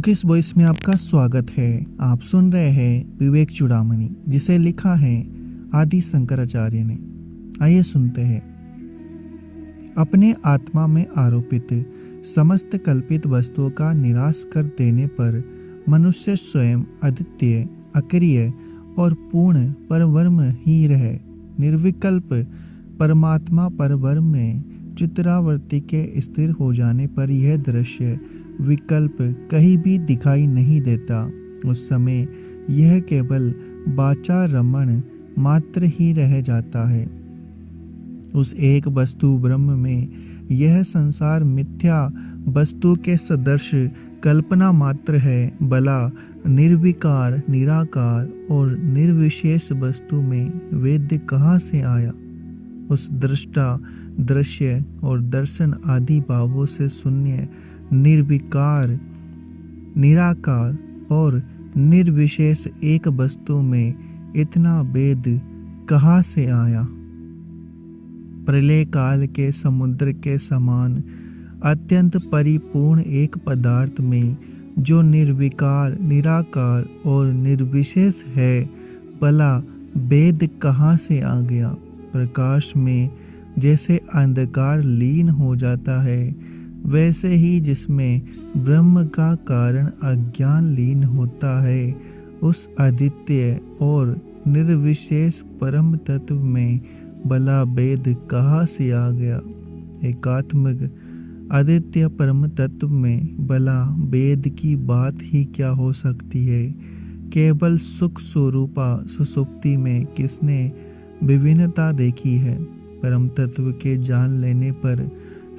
Bookish voice में आपका स्वागत है। आप सुन रहे हैं विवेक चूड़ामणि, जिसे लिखा है आदि शंकराचार्य ने। आइए सुनते हैं। अपने आत्मा में आरोपित समस्त कल्पित वस्तुओं का निराश कर देने पर मनुष्य स्वयं अद्वितीय, अक्रिय और पूर्ण परब्रह्म ही रहे। निर्विकल्प परमात्मा परब्रह्म में चित्रावर्ती के स्थिर हो जाने पर यह दृश्य विकल्प कहीं भी दिखाई नहीं देता। उस समय यह केवल वाचा रमण मात्र ही रह जाता है। उस एक वस्तु ब्रह्म में यह संसार मिथ्या वस्तु के सदृश कल्पना मात्र है। भला निर्विकार, निराकार और निर्विशेष वस्तु में वेद्य कहाँ से आया? उस दृष्टा, दृश्य और दर्शन आदि भावों से शून्य, निर्विकार, निराकार और निर्विशेष एक वस्तु में इतना भेद कहाँ से आया? प्रलय काल के समुद्र के समान अत्यंत परिपूर्ण एक पदार्थ में जो निर्विकार, निराकार और निर्विशेष है, भला भेद कहाँ से आ गया? प्रकाश में जैसे अंधकार लीन हो जाता है, वैसे ही जिसमें ब्रह्म का कारण अज्ञान लीन होता है, उस अद्वितीय और निर्विशेष परम तत्व में भला भेद कहाँ से आ गया? एकात्मक अद्वितीय परम तत्व में भला भेद की बात ही क्या हो सकती है? केवल सुख स्वरूपा सुषुप्ति में किसने विभिन्नता देखी है? परम तत्व के जान लेने पर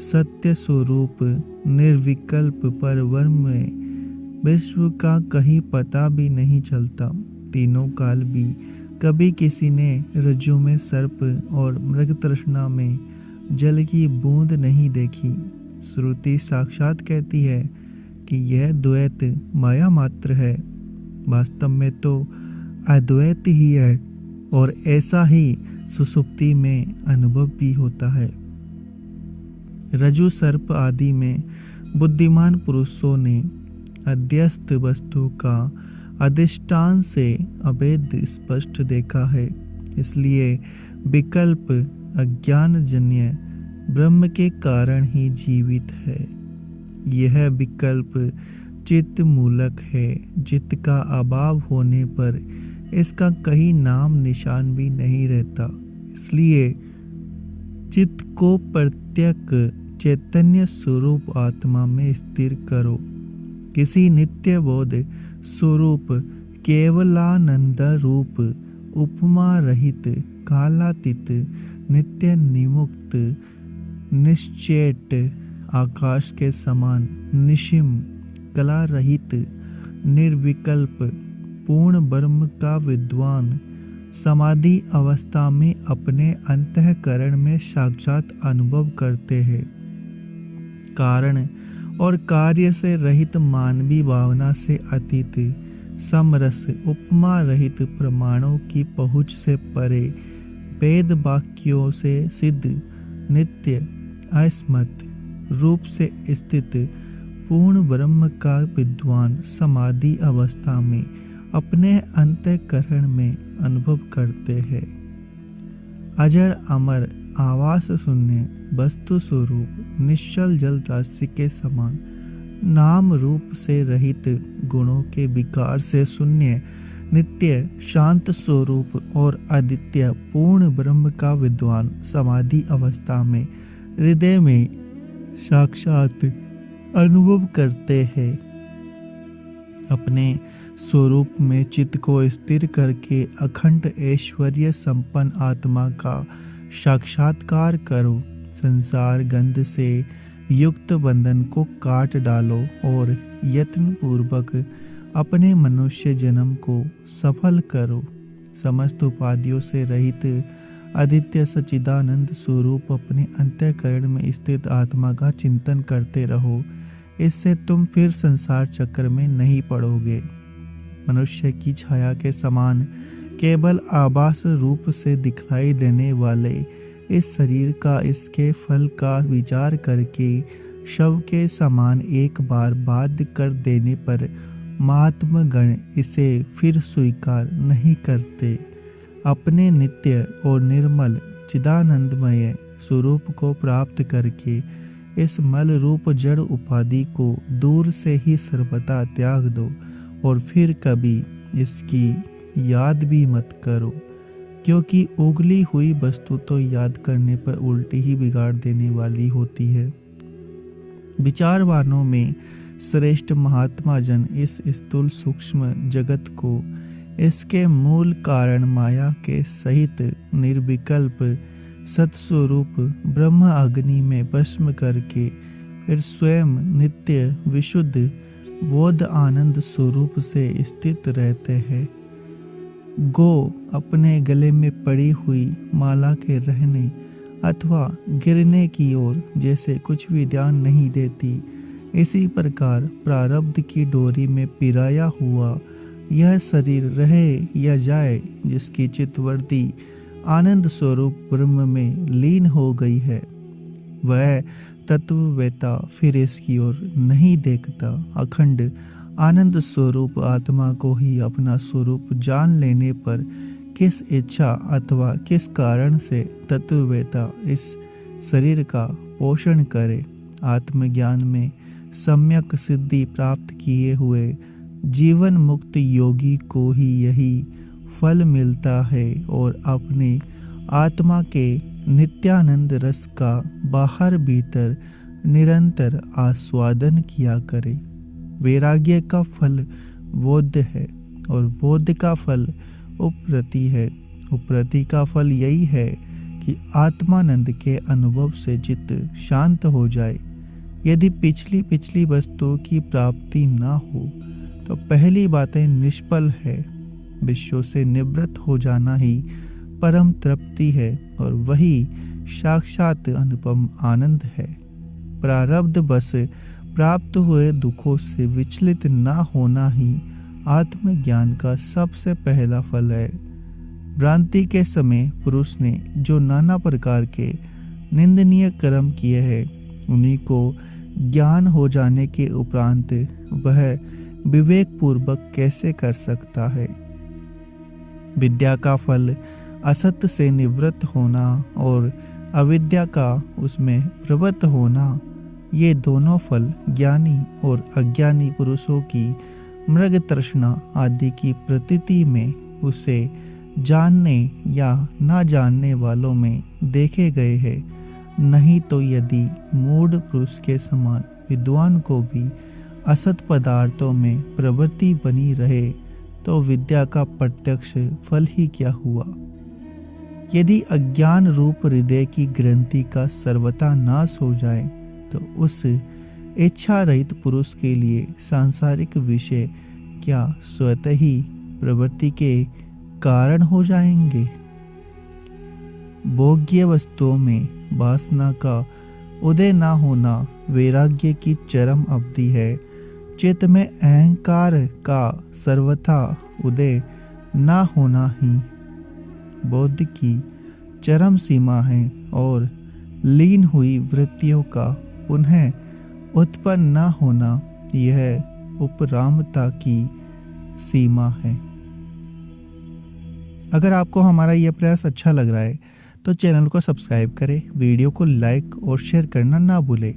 सत्य स्वरूप निर्विकल्प परब्रह्म में विश्व का कहीं पता भी नहीं चलता। तीनों काल भी कभी किसी ने रज्जु में सर्प और मृग तृष्णा में जल की बूंद नहीं देखी। श्रुति साक्षात कहती है कि यह द्वैत माया मात्र है। वास्तव में तो अद्वैत ही है और ऐसा ही सुषुप्ति में अनुभव भी होता है। रज्जु सर्प आदि में बुद्धिमान पुरुषों ने अध्यस्त वस्तु का अधिष्ठान से अभेद स्पष्ट देखा है। इसलिए विकल्प अज्ञानजन्य ब्रह्म के कारण ही जीवित है। यह विकल्प चित्त मूलक है। चित्त का अभाव होने पर इसका कहीं नाम निशान भी नहीं रहता। इसलिए चित्त को प्रत्यक चैतन्य स्वरूप आत्मा में स्थिर करो। किसी नित्य बोध स्वरूप केवलानंद रूप उपमा रहित कालातीत नित्य निमुक्त निश्चेत आकाश के समान निशिम कला रहित निर्विकल्प पूर्ण ब्रह्म का विद्वान समाधि अवस्था में अपने अंतःकरण में साक्षात अनुभव करते हैं। कारण और कार्य से रहित मानवीय भावना से अतीत समरस उपमा रहित प्रमाणों की पहुँच से परे वेद वाक्यों से सिद्ध नित्य अस्मत् रूप से स्थित पूर्ण ब्रह्म का विद्वान समाधि अवस्था में अपने अंतःकरण में अनुभव करते हैं। अजर अमर आवास शून्य वस्तु स्वरूप निश्चल जल राशि के समान नाम रूप से रहित गुणों के विकार से शून्य नित्य शांत स्वरूप और अद्वितीय पूर्ण ब्रह्म का विद्वान समाधि अवस्था में हृदय में साक्षात अनुभव करते हैं। अपने स्वरूप में चित्त को स्थिर करके अखंड ऐश्वर्य संपन्न आत्मा का साक्षात्कार करो। संसार गंध से युक्त बंधन को काट डालो और यत्न पूर्वक अपने मनुष्य जन्म को सफल करो। समस्त उपाधियों से रहित अद्वितीय सच्चिदानंद स्वरूप अपने अंतःकरण में स्थित आत्मा का चिंतन करते रहो। इससे तुम फिर संसार चक्र में नहीं पड़ोगे। मनुष्य की छाया के समान केवल आभास रूप से दिखलाई देने वाले इस शरीर का, इसके फल का विचार करके शव के समान एक बार बाध्य कर देने पर महात्मगण इसे फिर स्वीकार नहीं करते। अपने नित्य और निर्मल चिदानंदमय स्वरूप को प्राप्त करके इस मल रूप जड़ उपाधि को दूर से ही सर्वथा त्याग दो और फिर कभी इसकी याद भी मत करो, क्योंकि उगली हुई वस्तु तो याद करने पर उल्टी ही बिगाड़ देने वाली होती है। विचारवानों में श्रेष्ठ महात्मा जन इस स्थूल सूक्ष्म जगत को इसके मूल कारण माया के सहित निर्विकल्प सत्स्वरूप ब्रह्म अग्नि में भस्म करके फिर स्वयं नित्य विशुद्ध बोध आनंद स्वरूप से स्थित रहते हैं। गो अपने गले में पड़ी हुई माला के रहने अथवा गिरने की ओर जैसे कुछ भी ध्यान नहीं देती, इसी प्रकार प्रारब्ध की डोरी में पिराया हुआ यह शरीर रहे या जाए, जिसकी चित्तवृत्ति आनंद स्वरूप ब्रह्म में लीन हो गई है, वह तत्ववेता फिर इसकी ओर नहीं देखता। अखंड आनंद स्वरूप आत्मा को ही अपना स्वरूप जान लेने पर किस इच्छा अथवा किस कारण से तत्ववेता इस शरीर का पोषण करे। आत्मज्ञान में सम्यक सिद्धि प्राप्त किए हुए जीवन मुक्त योगी को ही यही फल मिलता है और अपने आत्मा के नित्यानंद रस का बाहर भीतर निरंतर आस्वादन किया करे। वैराग्य का फल बोध है और बोध का फल उपरति है। उपरति का फल यही है कि आत्मानंद के अनुभव से चित्त शांत हो जाए। यदि पिछली वस्तुओं की प्राप्ति ना हो तो पहली बातें निष्फल है। विश्व से निवृत्त हो जाना ही परम तृप्ति है और वही साक्षात अनुपम आनंद है। प्रारब्ध बस प्राप्त हुए दुखों से विचलित ना होना ही आत्मज्ञान का सबसे पहला फल है। भ्रांति के समय पुरुष ने जो नाना प्रकार के निंदनीय कर्म किए हैं, उन्हीं को ज्ञान हो जाने के उपरांत वह विवेक पूर्वक कैसे कर सकता है। विद्या का फल असत्य से निवृत्त होना और अविद्या का उसमें प्रवृत्त होना, ये दोनों फल ज्ञानी और अज्ञानी पुरुषों की मृग तृष्णा आदि की प्रतीति में उसे जानने या ना जानने वालों में देखे गए हैं। नहीं तो यदि मूढ़ पुरुष के समान विद्वान को भी असत पदार्थों में प्रवृत्ति बनी रहे तो विद्या का प्रत्यक्ष फल ही क्या हुआ। यदि अज्ञान रूप हृदय की ग्रंथि का सर्वथा नाश हो जाए तो उस इच्छा रहित पुरुष के लिए सांसारिक विषय क्या स्वतः ही प्रवृत्ति के कारण हो जाएंगे। भोग्य वस्तुओं में वासना का उदय ना होना वैराग्य की चरम अवधि है। चित्त में अहंकार का सर्वथा उदय ना होना ही बोध की चरम सीमा है और लीन हुई वृत्तियों का पुनः उत्पन्न न होना यह उपरामता की सीमा है। अगर आपको हमारा यह प्रयास अच्छा लग रहा है तो चैनल को सब्सक्राइब करें, वीडियो को लाइक और शेयर करना ना भूलें।